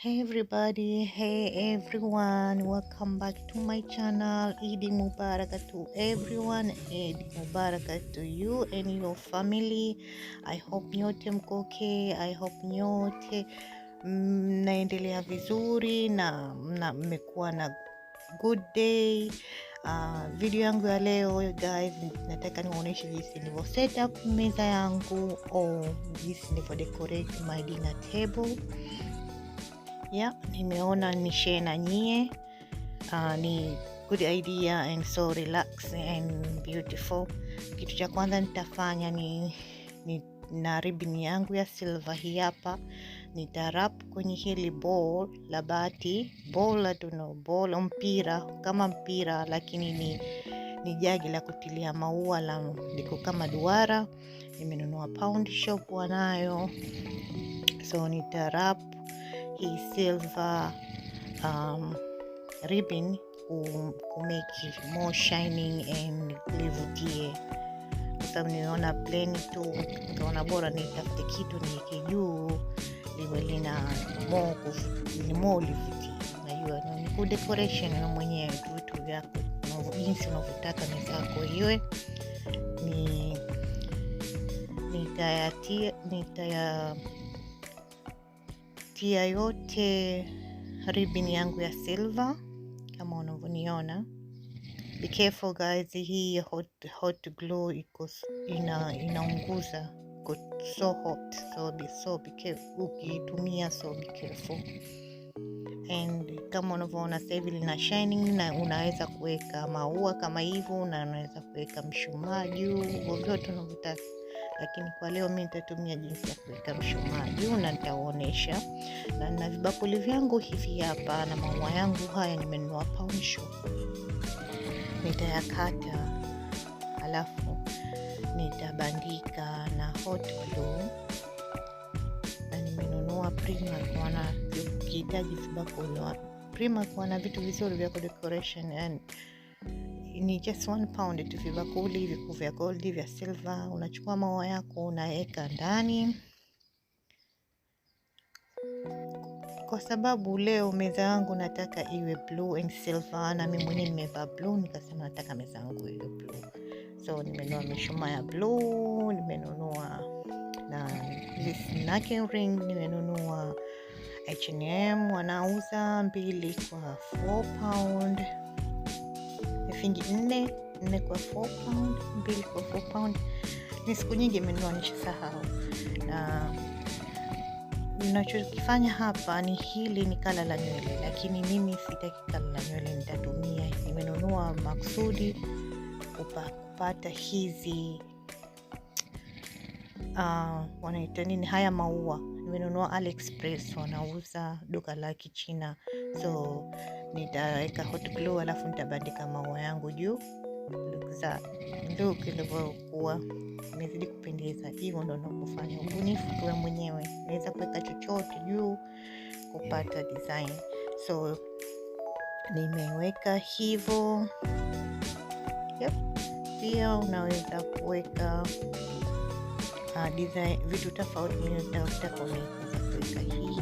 Hey everybody, hey everyone, welcome back to my channel. Eid Mubarak to everyone, Eid Mubarak to you and your family. I hope nyote mko okay, I hope nyote mnaendelea vizuri na mmekuwa na good day. Video yangu ya leo guys, nataka niwaoneshe jinsi nilivyo set up meza yangu au jinsi nilivyo decorate my dinner table. Nimeona ni share na nyie. Ni good idea and so relaxing and beautiful. Kitu cha kwanza nitafanya ni na ribbon yangu ya silver hii hapa. Nitarap kwenye hili bowl la bati, bowl mpira, kama mpira lakini ni jagi la kutilia maua la liko kama duara. Nimenunua pound shop wanayo. So nitarap hii silver ribbon to make it more shining and livutie. Sasa nimeona plain tu, nikaona bora nitafute kitu niweke juu liwe lina more livutie. Najua ni good decoration na mwenyewe vitu vyako jinsi unavyotaka meza yako iwe. Nitayatia yote ribbon yangu ya silver kama unavyoniona. Be careful guys, hii hot glue inaunguza, so hot, so be careful ukitumia, so be careful. And kama unavyoona sasa hivi lina shining, na unaweza kuweka maua kama hivyo, na unaweza kuweka mshumaa juu, vyote unavyotaka. Lakini kwa leo mimi nitatumia jinsi ya kuweka mshumaa juu na nitawaonesha. Na vibakuli vyangu hivi hapa na maua yangu haya nimenunua pound shop. Nitayakata alafu nitabandika na hot glue. Na nimenunua Primark, wana ukihitaji vibakuli Primark wana vitu vizuri vya decoration, and ni just 1 pound tu vibakuli viku vya gold vya silver. Unachukua maua yako unaweka ndani. Kwa sababu leo meza yangu nataka iwe blue and silver, na mimi mwenyewe nimevaa blue, nikasema nataka meza yangu iwe blue. So nimenunua mishumaa ya blue, nimenunua na this knocking ring, nimenunua H&M wanauza 2 kwa 4 pound. Nifingi 4 kwa 4 pound, 2 kwa 4 pound. Ni siku nyingi nimenunua nishasahau. Na ninachokifanya hapa ni hili ni kala la nywele, lakini mimi sitaki kala la nywele, nitatumia nimenunua maksudi kupata hizi wanaita nini haya maua. Nimenunua AliExpress, wanauza duka la Kichina. So nitaweka hot glue alafu nitabandika maua yangu juu. Look ilivyokuwa imezidi kupendeza. Hivyo ndo nakufanya ubunifu kwa mwenyewe. Naweza kuweka chochote juu kupata design. So nimeweka hivyo. Pia unaweza kuweka design vitu tofauti. Mimi nataka kuweka hii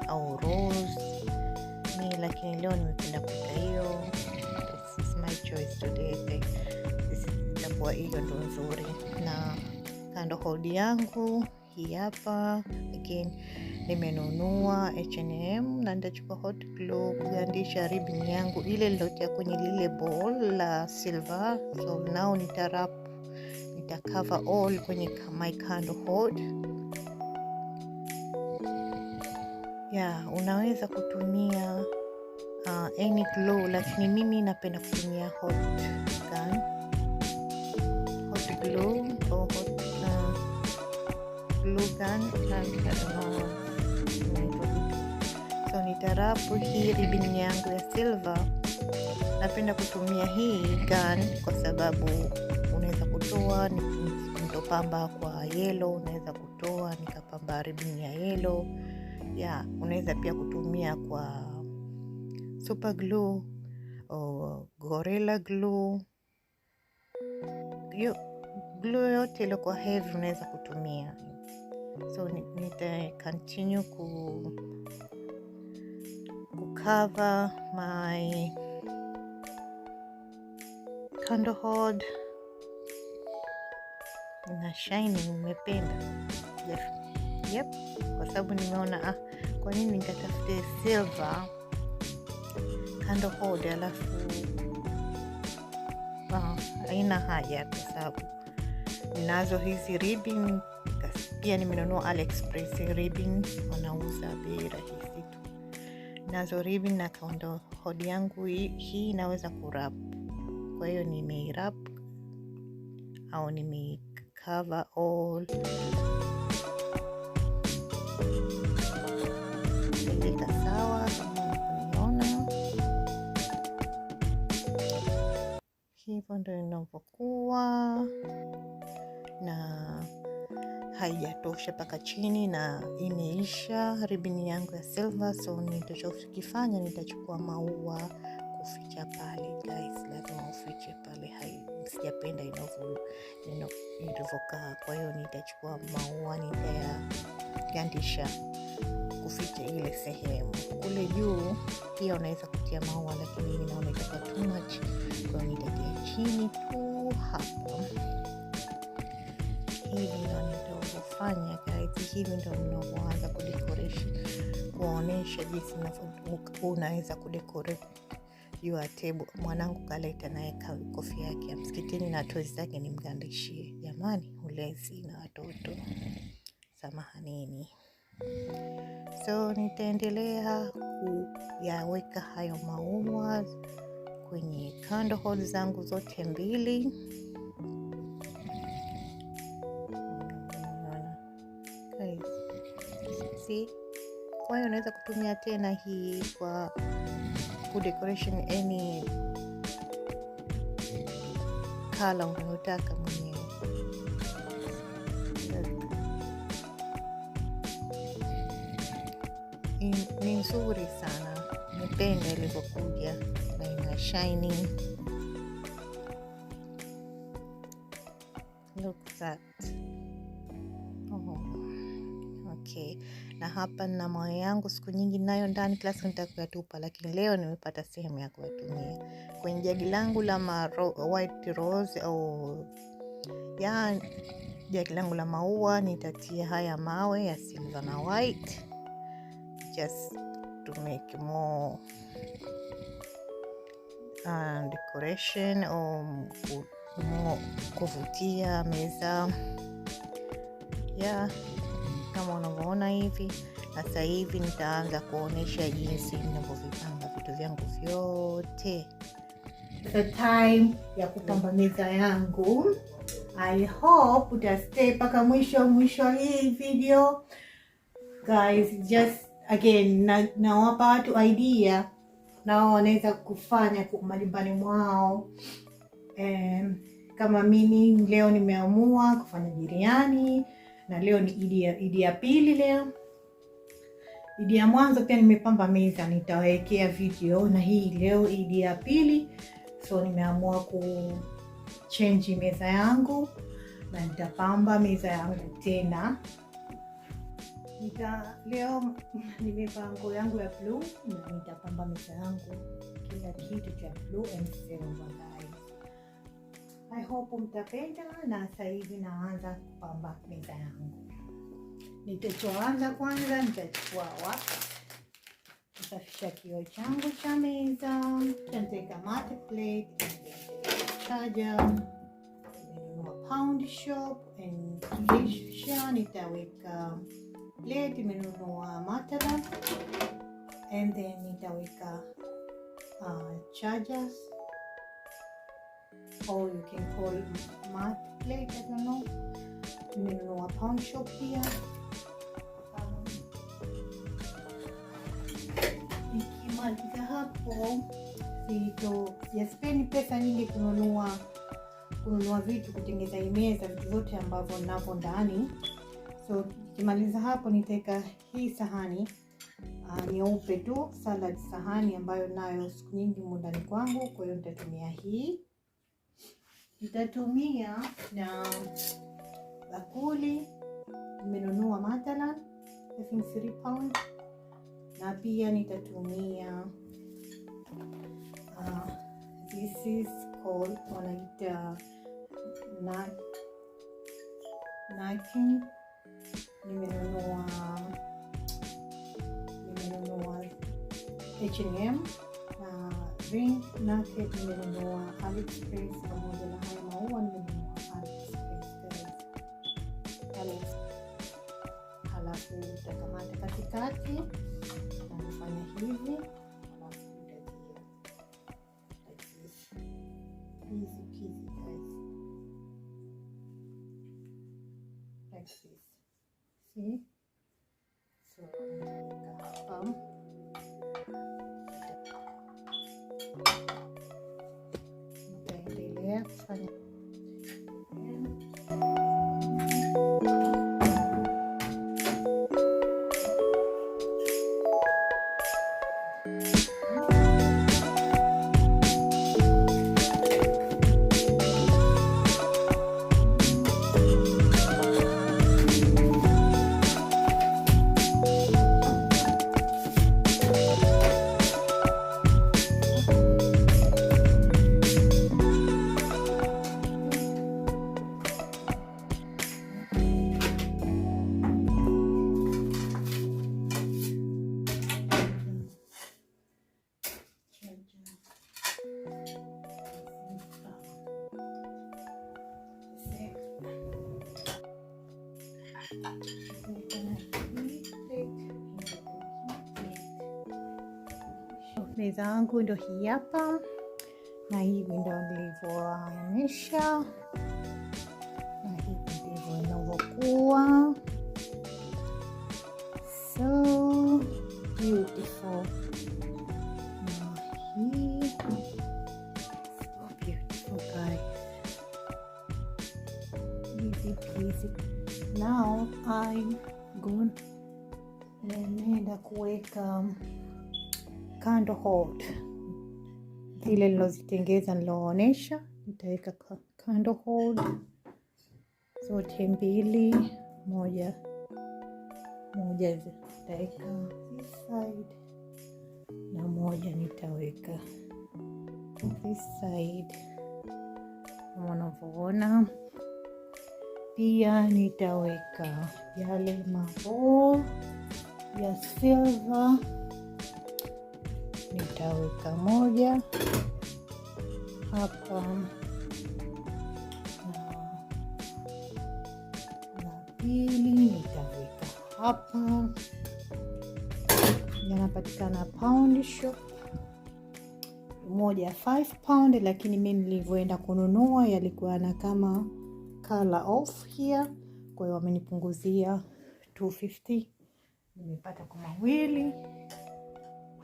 au rose lakini leo nimependa kuweka hiyo. This is my choice today. This itakuwa hiyo ndo nzuri. Na kando hold yangu hii hapa again nimenunua H&M, na nitachukua hot glue kugandisha ribbon yangu ile nilotia kwenye lile bowl la silver. So now nita cover all kwenye my candle hold. Unaweza kutumia any glue, lakini mimi napenda kutumia hot glue au hot glue gun. So nitarapu hii ribbon yangu ya silver. Napenda kutumia hii gun kwa sababu unaweza kutoa nitopamba kwa yellow, unaweza kutoa nikapamba ribbon ya yellow. Unaweza pia kutumia kwa super glue au gorilla glue. Glue yote ile kwa heavy unaweza kutumia. So nita continue cover my candle hold na shiny. Nimependa. Yep. Kwa sababu nimeona kwa nini nikatafute silver candle hold alafu haina haja, kwa sababu ninazo hizi ribbon. Pia nimenunua AliExpress ribbon, wanauza bei rahisi tu. Nazo ribbon na candle hold yangu hii inaweza kurap. Kwa hiyo nimeirap au nimecover all. Nileka sawa kama unavyoona. Hivyo ndio inavyokuwa, na haijatosha mpaka chini na imeisha ribbon yangu ya silver. So nitachokifanya, nitachukua maua kuficha pale. Guys, lazima ufiche pale. Sijapenda inavyokaa. Kwa hiyo nitachukua maua, nitayagandisha kuficha ile sehemu. Kule juu pia unaweza kutia maua, lakini mimi naona itakuwa too much. Kwa hiyo nitatia chini tu hapo. Hivi ndio nitavyofanya guys. Hivi ndio ninaanza kudecoration, kuonesha jinsi unaweza kudecorate your table. Mwanangu kaleta naye kofia yake ya msikitini na toys zake nimgandishie. Jamani, ulezi na watoto, samahanini. So nitaendelea kuyaweka hayo maua kwenye candle hold zangu zote mbili. See? Kwa hiyo unaweza kutumia tena hii kwa decoration any color unayotaka mwenyewe. Ni nzuri sana. Nipenda ilivyokuja na ina shining. Look that. Okay. Na hapa na maua yangu siku nyingi nayo ndani, kila siku nitakuyatupa, lakini leo nimepata sehemu ya kuyatumia. Kwenye jagi langu la white rose au jagi langu la maua nitatia haya mawe ya silver na white, just to make more decoration au more kuvutia meza. Kama unavyoona hivi. Na sasa hivi nitaanza kuonesha jinsi ninavyovipanga vitu vyangu vyote. The time ya kupamba meza yangu. I hope utastay mpaka mwisho hii video. Guys, just again nawapa watu idea na wanaweza kufanya kwa majumbani mwao. Kama mimi leo nimeamua kufanya biriani, na leo ni Eid ya pili leo. Eid ya mwanzo pia nimepamba meza, nitawekea video, na hii leo Eid ya pili. So nimeamua change meza yangu na nitapamba meza yangu tena. Leo nimevaa nguo yangu ya blue na nitapamba meza yangu kila kitu cha blue and silver guys. I hope mtapenda. Na sasa hivi naanza kupamba meza yangu. Nitachoanza kwanza, nitachukua kusafisha kioo changu cha meza. Nitaweka mat plate, charger, pound shop and kisha nitaweka plate, nimenunua matala, and then nitaweka chargers, or you can call mat plate, I don't know. Nimenunua pound shop pia. Nikimaliza hapo, sijaspendi pesa nyingi kununua vitu kutengeneza meza, vitu vyote ambavyo ninapo ndani. So nikimaliza hapo nitaweka hii sahani nyeupe tu, salad sahani ambayo nayo siku nyingi ndani kwangu. Kwa hiyo nitatumia hii. Nitatumia na bakuli nimenunua mathalan I think 3 pounds, na pia nitatumia this is called wanaita napkin. Nimenunua H&M na ring napkin nimenunua AliExpress, pamoja na haya maua nimenunua AliExpress. Halafu utakamata katikati na kufanya hivi, halafu utatia like this. Easy peasy guys, like this. See? So nitaweka hapa. Nitaendelea kufanya meza yangu ndo hii hapa, na hivi ndo nilivyoonyesha, na hivi ndivyo inavyokuwa. So beautiful. Na hii so beautiful guys. Easy peasy. Now I'm going naenda kuweka candle hold zile nilozitengeza niloonesha. Nitaweka candle hold zote mbili, moja nitaweka this side na moja nitaweka this side kama unavyoona. Pia nitaweka yale mabao ya silver, nitaweka moja hapa na pili nitaweka hapa. Yanapatikana pound shop, moja 5 pound, lakini mimi nilivyoenda kununua yalikuwa na kama color off here, kwa hiyo wamenipunguzia 250. Nimepata kwa mawili.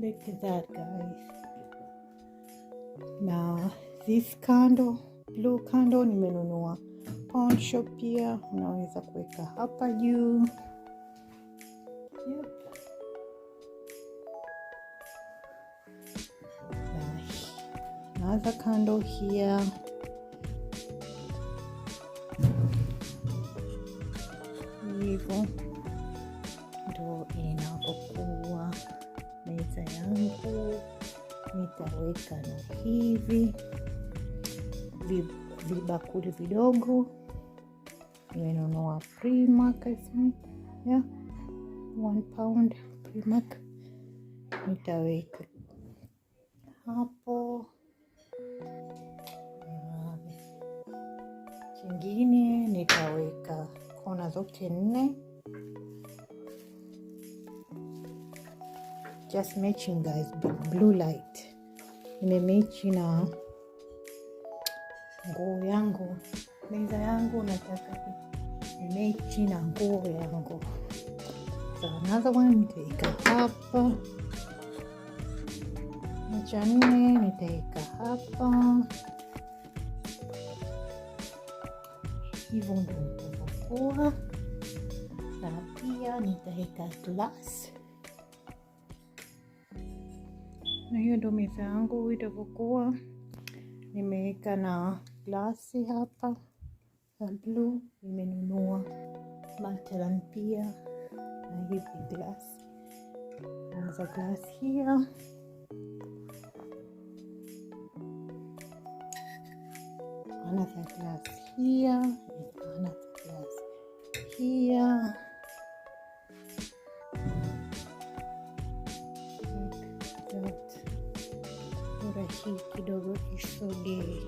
Look at that guys. Na this candle, blue candle nimenunua pound shop pia, unaweza kuweka hapa juu. Yep. Another candle here. Hivyo ndo inapokuwa meza yangu. Nitaweka na hivi vibakuli vidogo nimenunua Primark, I think. Yeah, 1 pound Primark. Nitaweka hapo. Kingine nitaweka kona zote 4. Just matching guys, blue light. Nimemechi na nguo yangu. Meza yangu nataka nimechi na nguo yangu. So another one nitaweka hapa. Moja 4 nitaweka hapa. Hivyo ndio nitavyokuwa. Na pia nitaweka glass. Na hiyo ndio meza yangu itavyokuwa. Nimeweka na glasi hapa ya blue, nimenunua Matalan pia na hivi glass. another glass here. Another glass here. Another glass here. Like that. Bora hii kidogo isogee.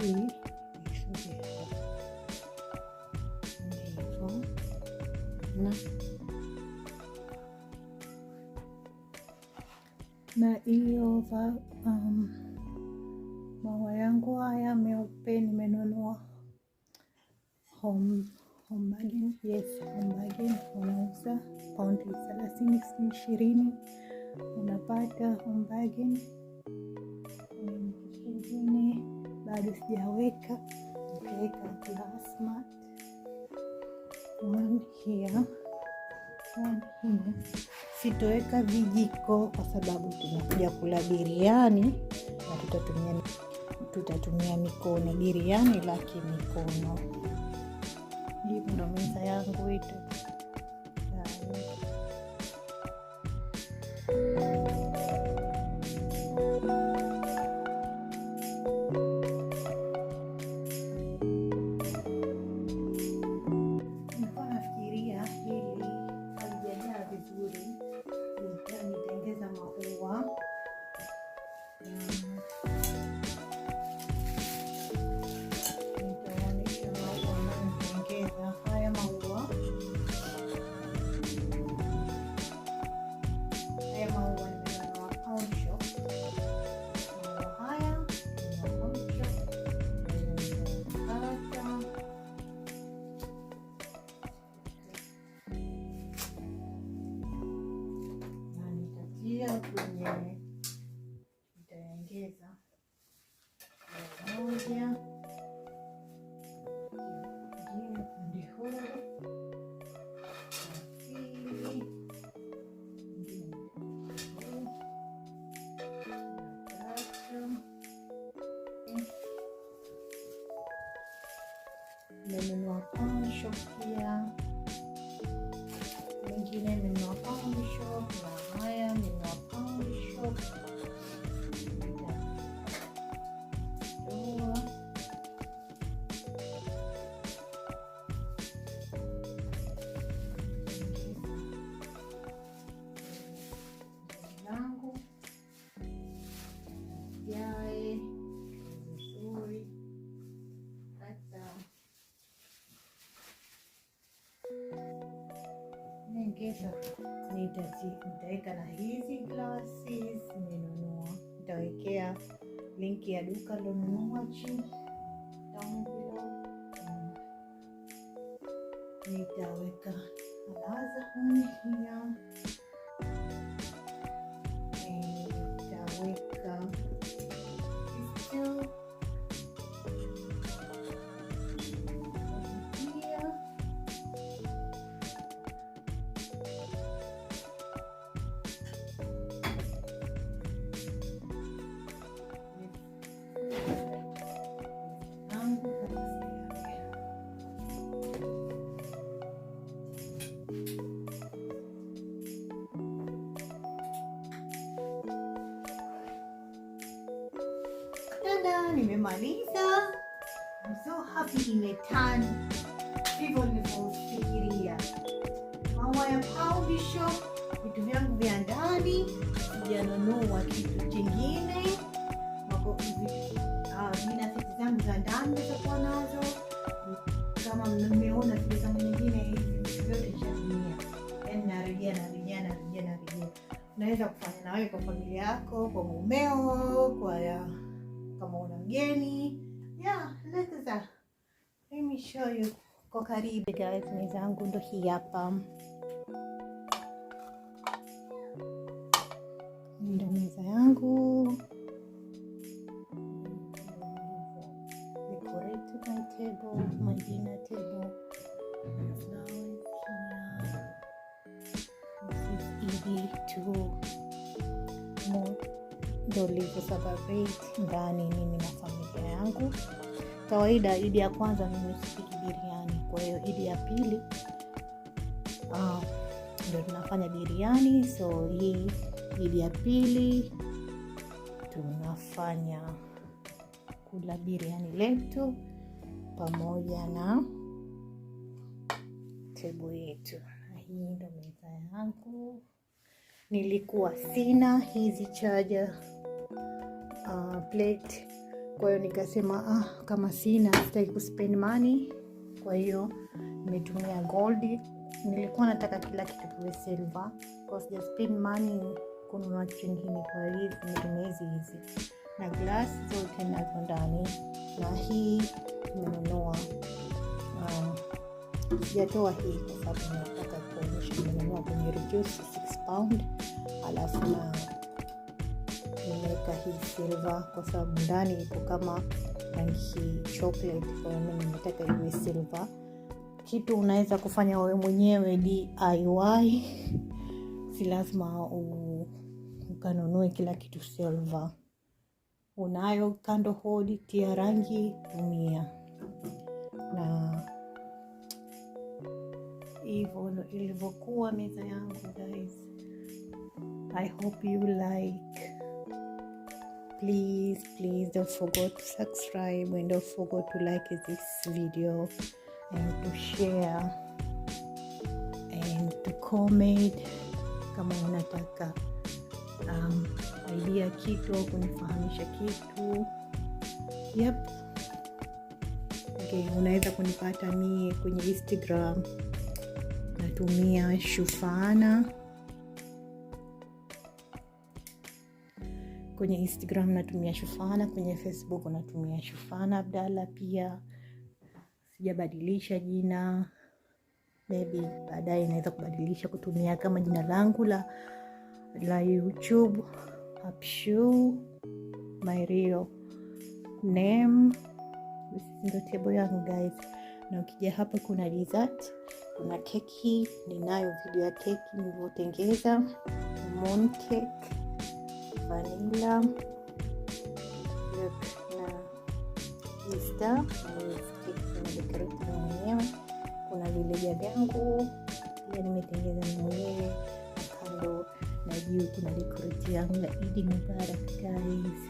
Hii isogee hivyo. Na hiyo maua yangu haya meupe nimenunua home bargain. Yes, home bargain. Wanauza paundi 30-20 unapata home bargain. Kingine bado sijaweka, nitaweka glass mat. One here. Sitoweka vijiko kwa sababu tunakuja kula biriani na tutatumia mikono. Biriani laki mikono. Hii ndo meza yangu itu. Nitaongeza maua. Nitaonyesha maua na nitaongeza haya maua. Haya maua nimenunua pound shop. Maua haya nimenunua pound shop. Kwenye nitaongeza moja upande huu, pili, tatu. Nimenunua pound shop pia. Mengine nimenunua pound shop na haya nimenunua pound shop. Langu yae vizuri hata ningeza. Nitaweka na hizi glasses nimenunua. Nitawekea linki ya duka lonunua chini down below. Nitaweka another one here. Nitaweka Specil. Nimemaliza. I'm so happy imeturn hivyo nilivyofikiria. Maua ya pound shop, vitu vyangu vya ndani, sijanunua kitu kingine. Nina seti zangu za ndani nitakuwa nazo. Kama mmeona seti zangu nyingine hizi zote nishatumia. Yaani narejea. Unaweza kufanya na wewe kwa familia yako, kwa mumeo, kama una mgeni. Yeah, look at that. Let me show you kwa karibu guys. Meza yangu ndo hii hapa. Ndo meza yangu. Decorate my table, my dinner table. Flowers here. This is easy to more. Ndo livyo celebrate ndani mimi na familia yangu. Kawaida idi ya kwanza mimi sipiki biriani. Kwa hiyo idi ya pili ndio tunafanya biriani. So hii Eid ya pili tunafanya kula biriani letu pamoja na tebo yetu. Na hii ndio meza yangu. Nilikuwa sina hizi charger plate, kwa hiyo nikasema kama sina sitaki kuspend money, kwa hiyo nimetumia gold. Nilikuwa nataka kila kitu kiwe silver, kwa sija spend money kununua kitu kingine, kwa hiyo nimetumia hizi na glass zote nazo ndani. Na hii nimenunua sijatoa hii kwa sababu nataka kuonyesha nimenunua kwenye reduce 6 pound, alafu na nimeweka hii silver kwa sababu ndani ipo kama rangi chocolate, kwa hiyo nimetaka iwe silver. Kitu unaweza kufanya wewe mwenyewe DIY, si lazima ukanunue kila kitu silver. Unayo candle hold, tia rangi, tumia. Na hivyo ilivyokuwa meza yangu guys. I hope you like. Please don't forget to subscribe and don't forget to like this video and to share and to comment kama unataka idea kitu au kunifahamisha kitu. Okay, unaweza kunipata mie kwenye Instagram natumia Shufana. Kwenye Instagram natumia Shufana, kwenye Facebook natumia Shufana Abdalla pia. Sijabadilisha jina. Maybe baadaye naweza kubadilisha kutumia kama jina langu la YouTube, Abshu, my real name. This is the table yangu guys. Na ukija hapa kuna dessert, kuna keki, ninayo video ya keki niliyotengeza, moon cake, vanilla, na Easter, cake mwenyewe. Kuna vileja vyangu pia nimetengeza mwenyewe, kando na juu kuna decorate yangu ya Eid Mubarak guys.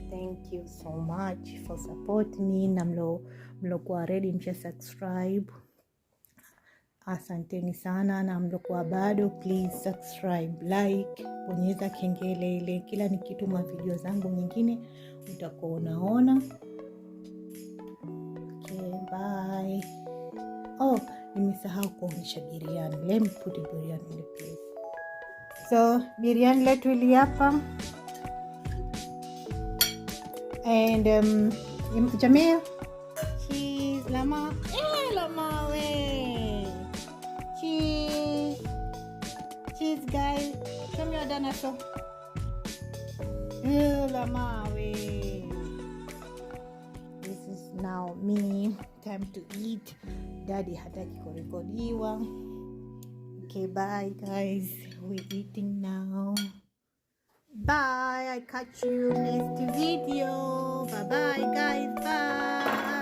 Thank you so much for support me, na mlokuwa ready msha subscribe. Asanteni sana, na mlokuwa bado please subscribe, like, bonyeza kengele ile kila nikituma video zangu nyingine utakuwa unaona. Okay, bye. Nimesahau kuonyesha biriani. Let me put the biriani in the place. So biriani letu ili hapa. And Jamil, cheese, lama we. Cheese guys, show me your dinosaur. Lama we. This is now me, time to eat. Daddy hataki kurekodiwa. Okay, bye guys, we're eating now. Bye, I catch you next video. Bye bye guys, bye.